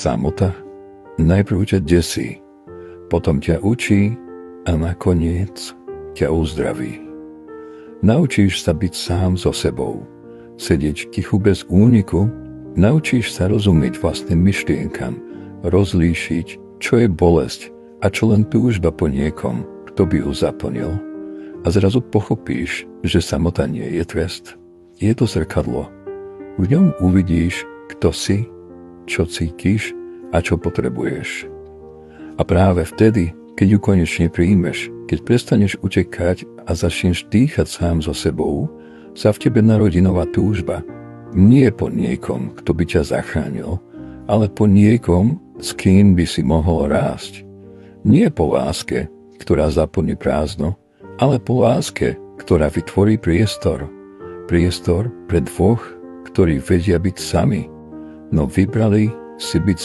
Samota najprv ťa desí, potom ťa učí a nakoniec ťa uzdraví. Naučíš sa byť sám so sebou, sedieť tichu bez úniku, naučíš sa rozumieť vlastným myšlienkam, rozlíšiť, čo je bolesť a čo len túžba po niekom, kto by ju zaplnil. A zrazu pochopíš, že samota nie je trest. Je to zrkadlo. V ňom uvidíš, kto si, čo cítiš a čo potrebuješ. A práve vtedy, keď ju konečne príjmeš, keď prestaneš utekať a začneš dýchať sám so sebou, sa v tebe narodí nová túžba. Nie po niekom, kto by ťa zachránil, ale po niekom, s kým by si mohol rásť. Nie po láske, ktorá zaplní prázdno, ale po láske, ktorá vytvorí priestor. Priestor pre dvoch, ktorí vedia byť sami, no vybrali si byť